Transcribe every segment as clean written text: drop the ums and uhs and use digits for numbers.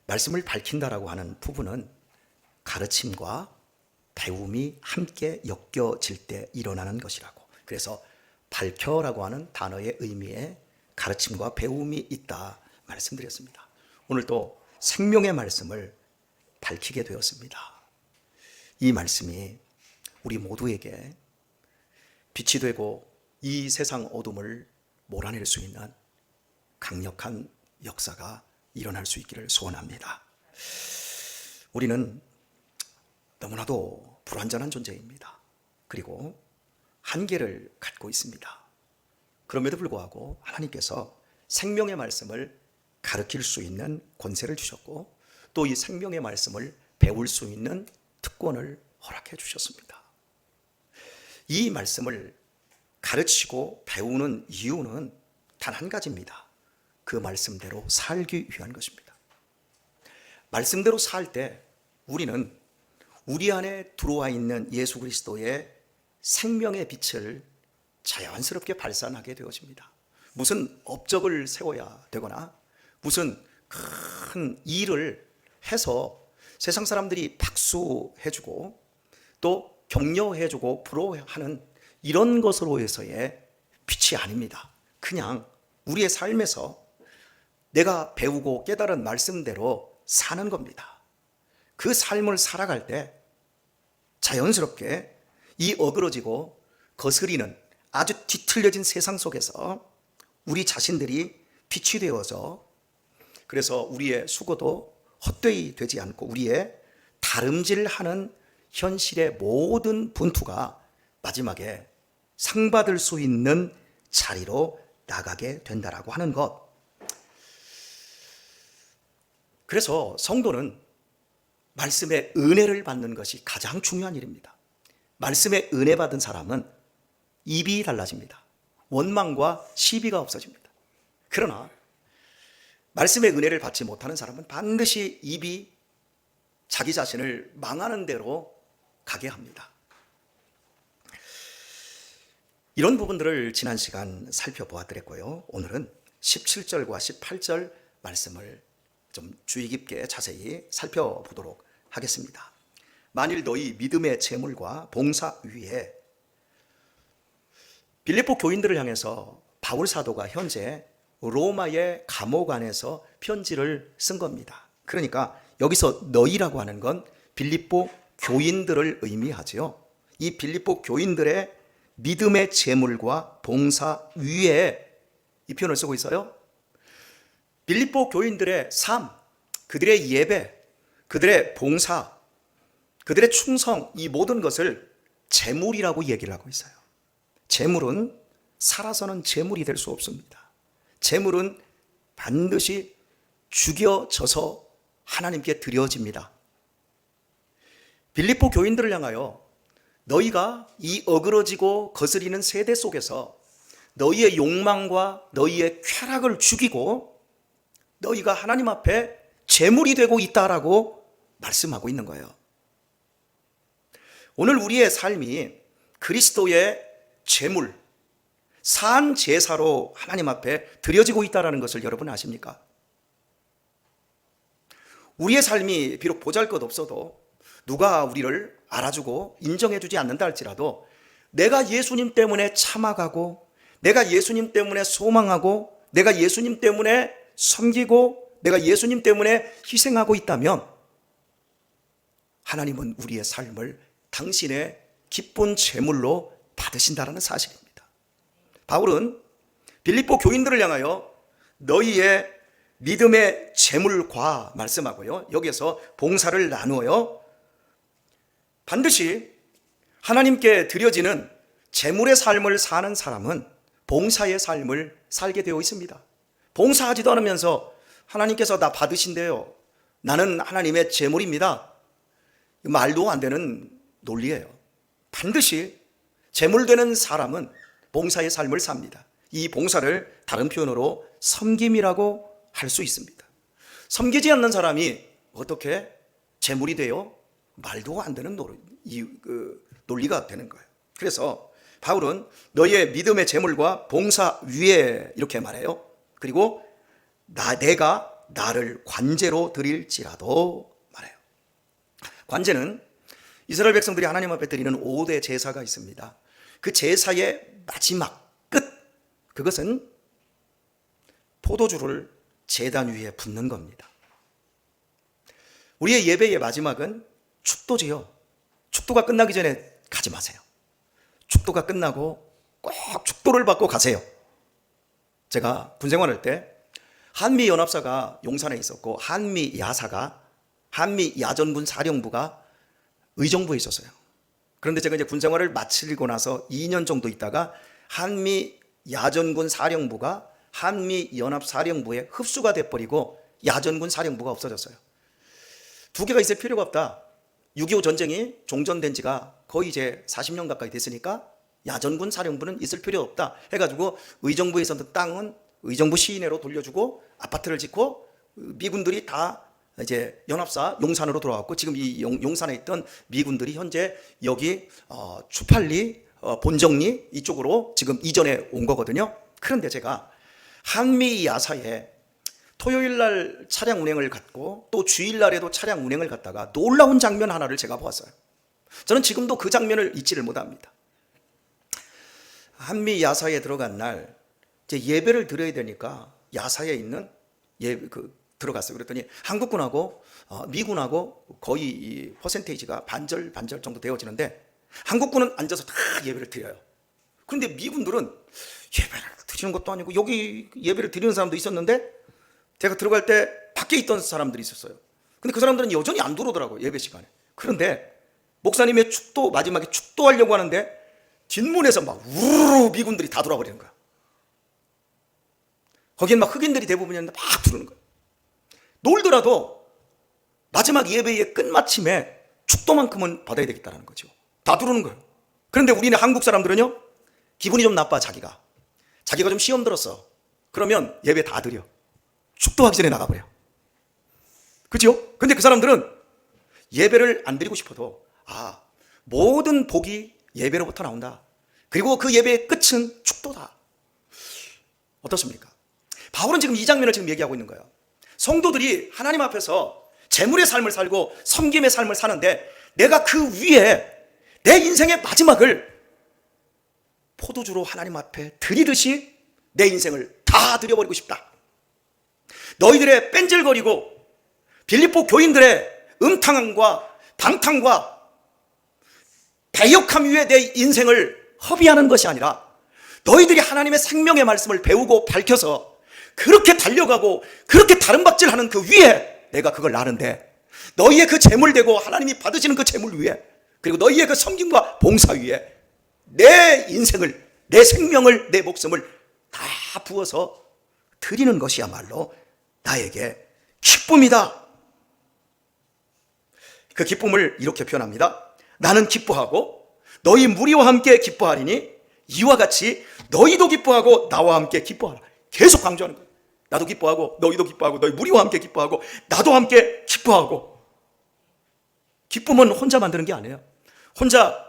말씀을 밝힌다라고 하는 부분은 가르침과 배움이 함께 엮여질 때 일어나는 것이라고. 그래서 밝혀라고 하는 단어의 의미에 가르침과 배움이 있다 말씀드렸습니다. 오늘 또 생명의 말씀을 밝히게 되었습니다. 이 말씀이 우리 모두에게 빛이 되고 이 세상 어둠을 몰아낼 수 있는 강력한 역사가 일어날 수 있기를 소원합니다. 우리는 너무나도 불완전한 존재입니다. 그리고 한계를 갖고 있습니다. 그럼에도 불구하고 하나님께서 생명의 말씀을 가르칠 수 있는 권세를 주셨고 또 이 생명의 말씀을 배울 수 있는 특권을 허락해 주셨습니다. 이 말씀을 가르치고 배우는 이유는 단 한 가지입니다. 그 말씀대로 살기 위한 것입니다. 말씀대로 살 때 우리는 우리 안에 들어와 있는 예수 그리스도의 생명의 빛을 자연스럽게 발산하게 되어집니다. 무슨 업적을 세워야 되거나 무슨 큰 일을 해서 세상 사람들이 박수해주고 또 격려해주고 부러워하는 이런 것으로 해서의 빛이 아닙니다. 그냥 우리의 삶에서 내가 배우고 깨달은 말씀대로 사는 겁니다. 그 삶을 살아갈 때 자연스럽게 이 어그러지고 거스리는 아주 뒤틀려진 세상 속에서 우리 자신들이 빛이 되어서 그래서 우리의 수고도 헛되이 되지 않고 우리의 다름질하는 현실의 모든 분투가 마지막에 상 받을 수 있는 자리로 나가게 된다라고 하는 것. 그래서 성도는 말씀의 은혜를 받는 것이 가장 중요한 일입니다. 말씀의 은혜 받은 사람은 입이 달라집니다. 원망과 시비가 없어집니다. 그러나 말씀의 은혜를 받지 못하는 사람은 반드시 입이 자기 자신을 망하는 대로 가게 합니다. 이런 부분들을 지난 시간 살펴보았더랬고요. 오늘은 17절과 18절 말씀을 좀 주의 깊게 자세히 살펴보도록 하겠습니다. 만일 너희 믿음의 재물과 봉사 위에 빌립보 교인들을 향해서 바울 사도가 현재 로마의 감옥 안에서 편지를 쓴 겁니다. 그러니까 여기서 너희라고 하는 건 빌립보 교인들을 의미하죠. 이 빌립보 교인들의 믿음의 재물과 봉사 위에 이 표현을 쓰고 있어요. 빌립보 교인들의 삶, 그들의 예배, 그들의 봉사, 그들의 충성, 이 모든 것을 재물이라고 얘기를 하고 있어요. 재물은 살아서는 재물이 될 수 없습니다. 재물은 반드시 죽여져서 하나님께 드려집니다. 빌립보 교인들을 향하여 너희가 이 어그러지고 거스리는 세대 속에서 너희의 욕망과 너희의 쾌락을 죽이고 너희가 하나님 앞에 재물이 되고 있다라고 말씀하고 있는 거예요. 오늘 우리의 삶이 그리스도의 재물, 산 제사로 하나님 앞에 드려지고 있다는 것을 여러분 아십니까? 우리의 삶이 비록 보잘것없어도 누가 우리를 알아주고 인정해주지 않는다 할지라도 내가 예수님 때문에 참아가고 내가 예수님 때문에 소망하고 내가 예수님 때문에 섬기고 내가 예수님 때문에 희생하고 있다면 하나님은 우리의 삶을 당신의 기쁜 제물로 받으신다는 사실입니다. 바울은 빌립보 교인들을 향하여 너희의 믿음의 제물과 말씀하고요. 여기에서 봉사를 나누어요. 반드시 하나님께 드려지는 제물의 삶을 사는 사람은 봉사의 삶을 살게 되어 있습니다. 봉사하지도 않으면서 하나님께서 나 받으신대요. 나는 하나님의 제물입니다. 말도 안 되는 논리예요. 반드시 제물되는 사람은 봉사의 삶을 삽니다. 이 봉사를 다른 표현으로 섬김이라고 할 수 있습니다. 섬기지 않는 사람이 어떻게 제물이 돼요? 말도 안 되는 논리가 되는 거예요. 그래서 바울은 너희의 믿음의 제물과 봉사 위에 이렇게 말해요. 그리고 내가 나를 관제로 드릴지라도 말해요. 관제는 이스라엘 백성들이 하나님 앞에 드리는 5대 제사가 있습니다. 그 제사의 마지막 끝, 그것은 포도주를 제단 위에 붓는 겁니다. 우리의 예배의 마지막은 축도지요. 축도가 끝나기 전에 가지 마세요. 축도가 끝나고 꼭 축도를 받고 가세요. 제가 군 생활할 때 한미연합사가 용산에 있었고 한미야전군 사령부가 의정부에 있었어요. 그런데 제가 이제 군 생활을 마치고 나서 2년 정도 있다가 한미야전군 사령부가 한미연합사령부에 흡수가 돼버리고 야전군 사령부가 없어졌어요. 두 개가 있을 필요가 없다. 6.25 전쟁이 종전된 지가 거의 이제 40년 가까이 됐으니까 야전군 사령부는 있을 필요 없다 해가지고 의정부에 있었던 땅은 의정부 시내로 돌려주고 아파트를 짓고 미군들이 다 이제 연합사 용산으로 돌아왔고, 지금 이 용산에 있던 미군들이 현재 여기 추팔리 본정리 이쪽으로 지금 이전해 온 거거든요. 그런데 제가 한미 야사에 토요일 날 차량 운행을 갔고 또 주일 날에도 차량 운행을 갔다가 놀라운 장면 하나를 제가 보았어요. 저는 지금도 그 장면을 잊지를 못합니다. 한미 야사에 들어간 날 이제 예배를 드려야 되니까 야사에 있는 들어갔어요. 그랬더니 한국군하고 미군하고 거의 이 퍼센테이지가 반절 정도 되어지는데 한국군은 앉아서 다 예배를 드려요. 그런데 미군들은 예배를 드리는 것도 아니고 여기 예배를 드리는 사람도 있었는데 제가 들어갈 때 밖에 있던 사람들이 있었어요. 근데 그 사람들은 여전히 안 들어오더라고요, 예배 시간에. 그런데 목사님의 마지막에 축도하려고 하는데 뒷문에서 막 우르르 미군들이 다 돌아버리는 거야. 거기엔 막 흑인들이 대부분이었는데 막 들어오는 거야. 놀더라도 마지막 예배의 끝마침에 축도만큼은 받아야 되겠다는 거죠. 다 들어오는 거예요. 그런데 우리는 한국 사람들은요, 기분이 좀 나빠. 자기가 좀 시험 들었어. 그러면 예배 다 드려. 축도하기 전에 나가버려. 그죠? 근데 그 사람들은 예배를 안 드리고 싶어도 모든 복이 예배로부터 나온다. 그리고 그 예배의 끝은 축도다. 어떻습니까? 바울은 지금 이 장면을 지금 얘기하고 있는 거예요. 성도들이 하나님 앞에서 재물의 삶을 살고 섬김의 삶을 사는데 내가 그 위에 내 인생의 마지막을 포도주로 하나님 앞에 드리듯이 내 인생을 다 드려버리고 싶다. 너희들의 뺀질거리고 빌립보 교인들의 음탕함과 방탕과 배역함 위에 내 인생을 허비하는 것이 아니라 너희들이 하나님의 생명의 말씀을 배우고 밝혀서 그렇게 달려가고 그렇게 다름박질하는 그 위에 내가 그걸 나는데 너희의 그 재물 되고 하나님이 받으시는 그 재물 위에 그리고 너희의 그 섬김과 봉사 위에 내 인생을, 내 생명을, 내 목숨을 다 부어서 드리는 것이야말로 나에게 기쁨이다. 그 기쁨을 이렇게 표현합니다. 나는 기뻐하고 너희 무리와 함께 기뻐하리니 이와 같이 너희도 기뻐하고 나와 함께 기뻐하라. 계속 강조하는 거예요. 나도 기뻐하고 너희도 기뻐하고 너희 무리와 함께 기뻐하고 나도 함께 기뻐하고. 기쁨은 혼자 만드는 게 아니에요. 혼자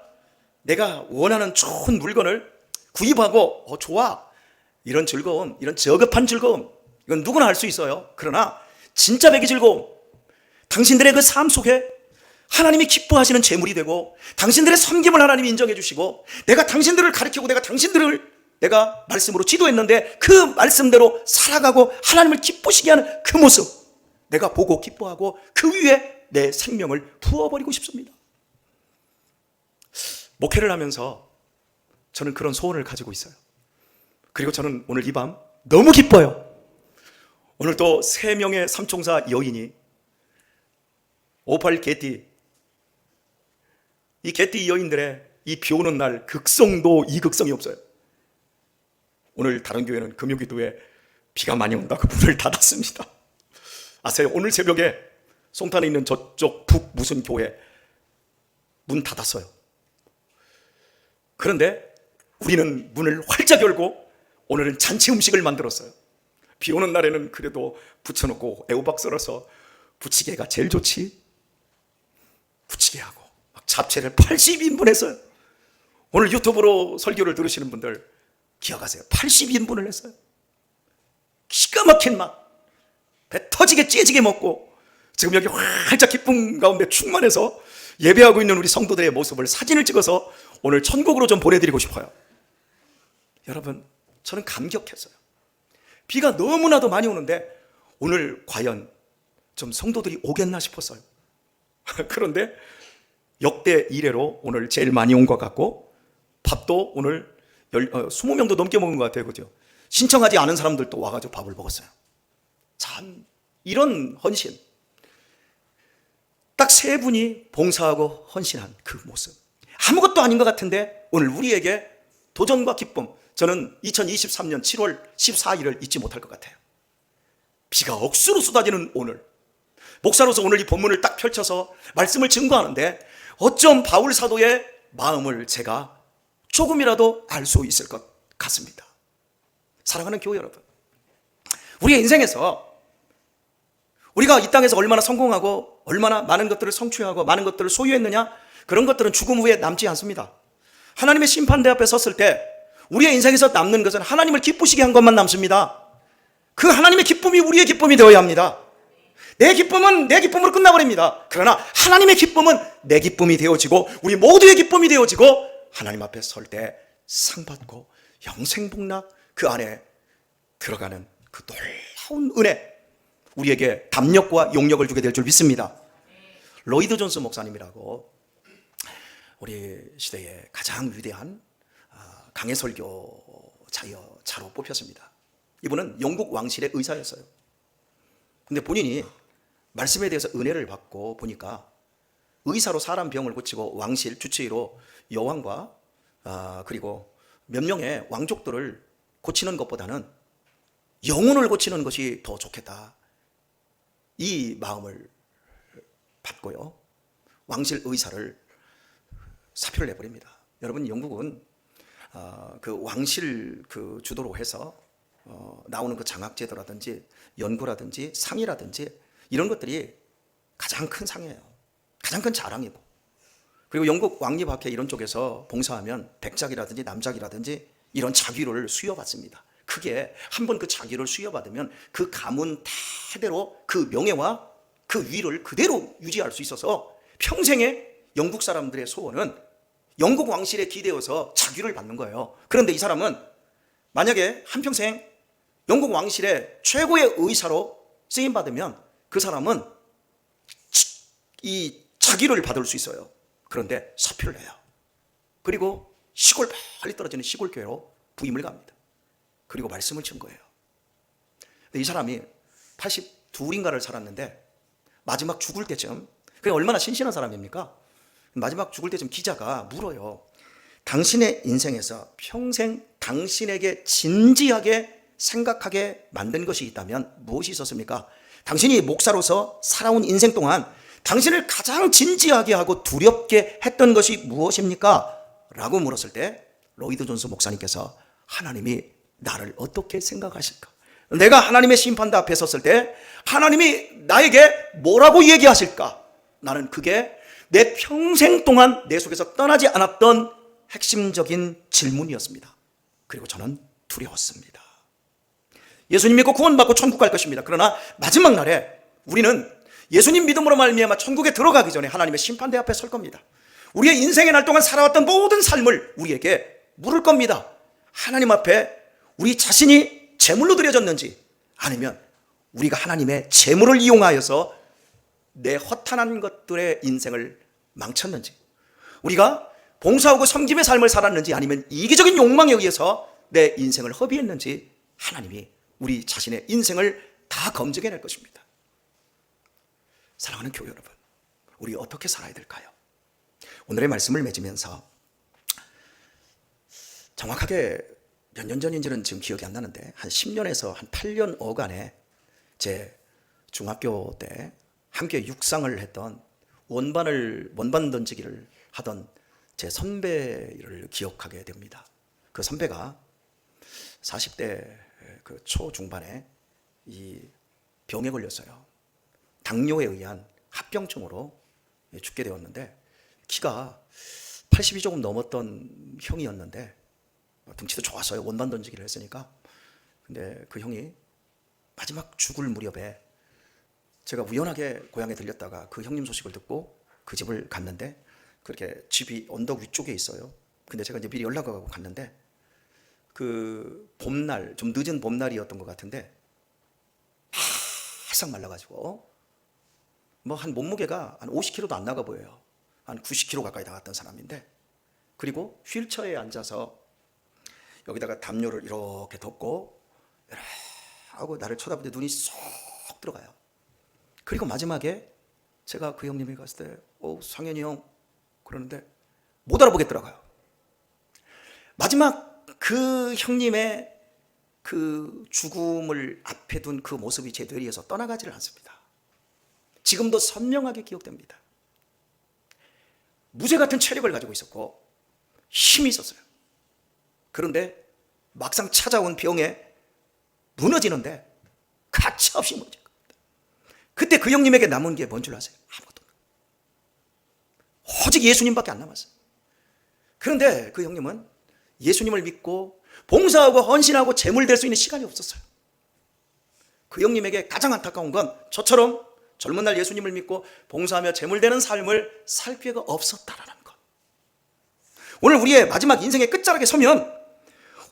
내가 원하는 좋은 물건을 구입하고 좋아, 이런 즐거움, 이런 저급한 즐거움, 이건 누구나 할 수 있어요. 그러나 진짜 배기 즐거움, 당신들의 그 삶 속에 하나님이 기뻐하시는 재물이 되고 당신들의 섬김을 하나님이 인정해 주시고 내가 당신들을 가르치고 내가 말씀으로 지도했는데 그 말씀대로 살아가고 하나님을 기쁘시게 하는 그 모습 내가 보고 기뻐하고 그 위에 내 생명을 부어버리고 싶습니다. 목회를 하면서 저는 그런 소원을 가지고 있어요. 그리고 저는 오늘 이 밤 너무 기뻐요. 오늘 또 3명의 삼총사 여인이 58 게티, 이 게티 여인들의 이 비 오는 날 극성도 이극성이 없어요. 오늘 다른 교회는 금요기도에 비가 많이 온다고 문을 닫았습니다. 아세요? 오늘 새벽에 송탄에 있는 저쪽 북 무슨 교회 문 닫았어요. 그런데 우리는 문을 활짝 열고 오늘은 잔치 음식을 만들었어요. 비 오는 날에는 그래도 부쳐놓고 애호박 썰어서 부치개가 제일 좋지. 부치개하고 막 잡채를 80인분 했어요. 오늘 유튜브로 설교를 들으시는 분들 기억하세요. 80인분을 했어요. 기가 막힌 맛. 배 터지게 째지게 먹고 지금 여기 활짝 기쁨 가운데 충만해서 예배하고 있는 우리 성도들의 모습을 사진을 찍어서 오늘 천국으로 좀 보내드리고 싶어요. 여러분, 저는 감격했어요. 비가 너무나도 많이 오는데 오늘 과연 좀 성도들이 오겠나 싶었어요. 그런데 역대 이래로 오늘 제일 많이 온 것 같고, 밥도 오늘 20명도 넘게 먹은 것 같아요. 그죠? 신청하지 않은 사람들도 와가지고 밥을 먹었어요. 참, 이런 헌신. 딱 세 분이 봉사하고 헌신한 그 모습. 아무것도 아닌 것 같은데 오늘 우리에게 도전과 기쁨. 저는 2023년 7월 14일을 잊지 못할 것 같아요. 비가 억수로 쏟아지는 오늘, 목사로서 오늘 이 본문을 딱 펼쳐서 말씀을 증거하는데 어쩜 바울 사도의 마음을 제가 조금이라도 알 수 있을 것 같습니다. 사랑하는 교회 여러분, 우리의 인생에서 우리가 이 땅에서 얼마나 성공하고 얼마나 많은 것들을 성취하고 많은 것들을 소유했느냐, 그런 것들은 죽음 후에 남지 않습니다. 하나님의 심판대 앞에 섰을 때 우리의 인생에서 남는 것은 하나님을 기쁘시게 한 것만 남습니다. 그 하나님의 기쁨이 우리의 기쁨이 되어야 합니다. 내 기쁨은 내 기쁨으로 끝나버립니다. 그러나 하나님의 기쁨은 내 기쁨이 되어지고 우리 모두의 기쁨이 되어지고 하나님 앞에 설 때 상 받고 영생복락 그 안에 들어가는 그 놀라운 은혜, 우리에게 담력과 용력을 주게 될 줄 믿습니다. 로이드 존스 목사님이라고 우리 시대의 가장 위대한 강해 설교자로 뽑혔습니다. 이분은 영국 왕실의 의사였어요. 근데 본인이 말씀에 대해서 은혜를 받고 보니까 의사로 사람 병을 고치고 왕실 주치의로 여왕과 그리고 몇 명의 왕족들을 고치는 것보다는 영혼을 고치는 것이 더 좋겠다, 이 마음을 받고요, 왕실 의사를 사표를 내버립니다. 여러분, 영국은 그 왕실 그 주도로 해서 나오는 그 장학제도라든지 연구라든지 상이라든지 이런 것들이 가장 큰 상이에요. 가장 큰 자랑이고, 그리고 영국 왕립학회 이런 쪽에서 봉사하면 백작이라든지 남작이라든지 이런 자귀를 수여받습니다. 그게 한번 그 자귀를 수여받으면 그 가문 대대로 그 명예와 그 위를 그대로 유지할 수 있어서 평생의 영국 사람들의 소원은 영국 왕실에 기대어서 자귀를 받는 거예요. 그런데 이 사람은 만약에 한평생 영국 왕실의 최고의 의사로 쓰임받으면 그 사람은 이 자귀를 받을 수 있어요. 그런데 사표를 내요. 그리고 시골 멀리 떨어지는 시골 교회로 부임을 갑니다. 그리고 말씀을 친 거예요. 근데 이 사람이 82인가를 살았는데 마지막 죽을 때쯤, 그게 얼마나 신신한 사람입니까? 마지막 죽을 때쯤 기자가 물어요. 당신의 인생에서 평생 당신에게 진지하게 생각하게 만든 것이 있다면 무엇이 있었습니까? 당신이 목사로서 살아온 인생 동안 당신을 가장 진지하게 하고 두렵게 했던 것이 무엇입니까? 라고 물었을 때 로이드 존스 목사님께서 하나님이 나를 어떻게 생각하실까? 내가 하나님의 심판대 앞에 섰을 때 하나님이 나에게 뭐라고 얘기하실까? 나는 그게 내 평생 동안 내 속에서 떠나지 않았던 핵심적인 질문이었습니다. 그리고 저는 두려웠습니다. 예수님 믿고 구원받고 천국 갈 것입니다. 그러나 마지막 날에 우리는 예수님 믿음으로 말미암아 천국에 들어가기 전에 하나님의 심판대 앞에 설 겁니다. 우리의 인생의 날 동안 살아왔던 모든 삶을 우리에게 물을 겁니다. 하나님 앞에 우리 자신이 제물로 드려졌는지, 아니면 우리가 하나님의 제물을 이용하여서 내 허탄한 것들의 인생을 망쳤는지, 우리가 봉사하고 섬김의 삶을 살았는지, 아니면 이기적인 욕망에 의해서 내 인생을 허비했는지 하나님이 우리 자신의 인생을 다 검증해낼 것입니다. 사랑하는 교회 여러분, 우리 어떻게 살아야 될까요? 오늘의 말씀을 맺으면서 정확하게 몇 년 전인지는 지금 기억이 안 나는데 한 10년에서 한 8년 어간에 제 중학교 때 함께 육상을 했던 원반 던지기를 하던 제 선배를 기억하게 됩니다. 그 선배가 40대 그 초중반에 이 병에 걸렸어요. 당뇨에 의한 합병증으로 죽게 되었는데, 키가 80이 조금 넘었던 형이었는데 등치도 좋았어요. 원반 던지기를 했으니까. 근데 그 형이 마지막 죽을 무렵에 제가 우연하게 고향에 들렸다가 그 형님 소식을 듣고 그 집을 갔는데, 그렇게 집이 언덕 위쪽에 있어요. 근데 제가 이제 미리 연락하고 갔는데, 그 봄날, 좀 늦은 봄날이었던 것 같은데 바싹 말라가지고 뭐 한 몸무게가 한 50kg도 안 나가 보여요. 한 90kg 가까이 나갔던 사람인데, 그리고 휠체어에 앉아서 여기다가 담요를 이렇게 덮고 이렇게 하고 나를 쳐다보는데 눈이 쏙 들어가요. 그리고 마지막에 제가 그 형님이 갔을 때 상현이 형 그러는데 못 알아보겠더라고요. 마지막 그 형님의 그 죽음을 앞에 둔 그 모습이 제 뇌리에서 떠나가지를 않습니다. 지금도 선명하게 기억됩니다. 무쇠 같은 체력을 가지고 있었고 힘이 있었어요. 그런데 막상 찾아온 병에 무너지는데 가차없이 무너질 겁니다. 그때 그 형님에게 남은 게 뭔 줄 아세요? 아무것도 없어요. 오직 예수님밖에 안 남았어요. 그런데 그 형님은 예수님을 믿고 봉사하고 헌신하고 재물 될 수 있는 시간이 없었어요. 그 형님에게 가장 안타까운 건 저처럼 젊은 날 예수님을 믿고 봉사하며 재물 되는 삶을 살 기회가 없었다라는 것. 오늘 우리의 마지막 인생의 끝자락에 서면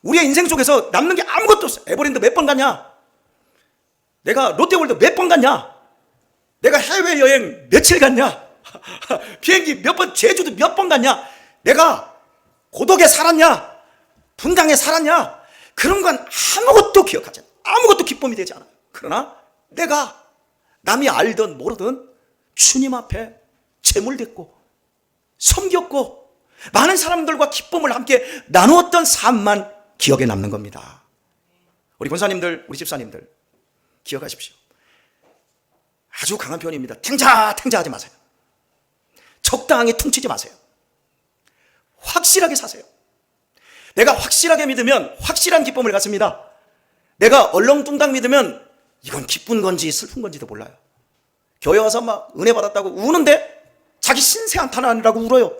우리의 인생 속에서 남는 게 아무것도 없어요. 에버랜드 몇 번 갔냐? 내가 롯데월드 몇 번 갔냐? 내가 해외여행 며칠 갔냐? 비행기 몇 번, 제주도 몇 번 갔냐? 내가 고독에 살았냐? 분당에 살았냐? 그런 건 아무것도 기억하지 않아요. 아무것도 기쁨이 되지 않아요. 그러나 내가 남이 알든 모르든 주님 앞에 재물됐고 섬겼고 많은 사람들과 기쁨을 함께 나누었던 삶만 기억에 남는 겁니다. 우리 권사님들, 우리 집사님들 기억하십시오. 아주 강한 표현입니다. 탱자하지 마세요. 적당히 퉁치지 마세요. 확실하게 사세요. 내가 확실하게 믿으면 확실한 기쁨을 갖습니다. 내가 얼렁뚱땅 믿으면 이건 기쁜 건지 슬픈 건지도 몰라요. 교회 와서 막 은혜 받았다고 우는데 자기 신세 한탄하느라고 울어요.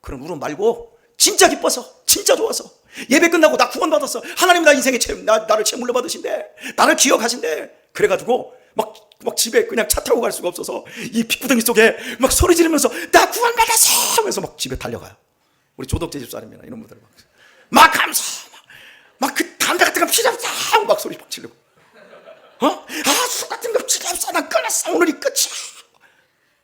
그런 울음 말고 진짜 기뻐서, 진짜 좋아서, 예배 끝나고 나 구원 받았어, 하나님 나 인생에 나를 제물로 받으신대, 나를 기억하신대, 그래가지고 막 집에 그냥 차 타고 갈 수가 없어서 이 핏구덩이 속에 막 소리 지르면서 나 구원 받았어 하면서 막 집에 달려가요. 우리 조덕재 집사님이나 이런 분들 막 감사, 막 그 담배 같은 거 필요 없어 막 소리 막 지르고, 술 같은 거 필요 없어, 난 끊었어, 오늘이 끝이야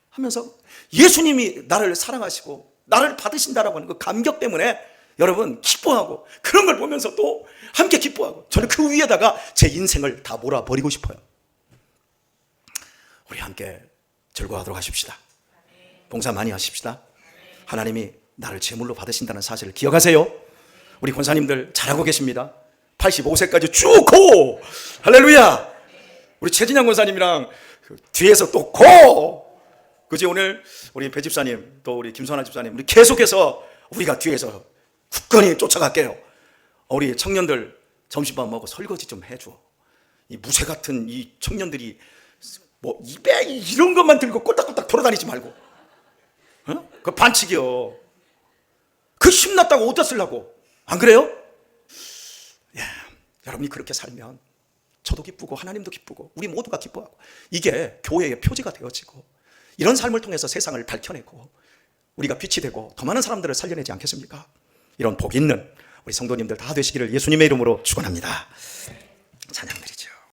하면서 예수님이 나를 사랑하시고 나를 받으신다라고 하는 그 감격 때문에 여러분 기뻐하고, 그런 걸 보면서 또 함께 기뻐하고, 저는 그 위에다가 제 인생을 다 몰아버리고 싶어요. 우리 함께 즐거워하도록 하십시다. 봉사 많이 하십시다. 하나님이 나를 제물로 받으신다는 사실을 기억하세요. 우리 권사님들 잘하고 계십니다. 85세까지 쭉 고! 할렐루야! 우리 최진영 권사님이랑 뒤에서 또 고! 그지? 오늘 우리 배 집사님, 또 우리 김선아 집사님, 우리 계속해서 우리가 뒤에서 굳건히 쫓아갈게요. 우리 청년들 점심밥 먹고 설거지 좀 해줘. 이 무쇠 같은 이 청년들이 뭐 입에 이런 것만 들고 꼴딱꼴딱 돌아다니지 말고, 그 반칙이요. 그 힘났다고 어디다 쓰려고, 안 그래요? 여러분이 그렇게 살면 저도 기쁘고 하나님도 기쁘고 우리 모두가 기뻐하고, 이게 교회의 표지가 되어지고 이런 삶을 통해서 세상을 밝혀내고 우리가 빛이 되고 더 많은 사람들을 살려내지 않겠습니까? 이런 복 있는 우리 성도님들 다 되시기를 예수님의 이름으로 축원합니다. 찬양 드리죠.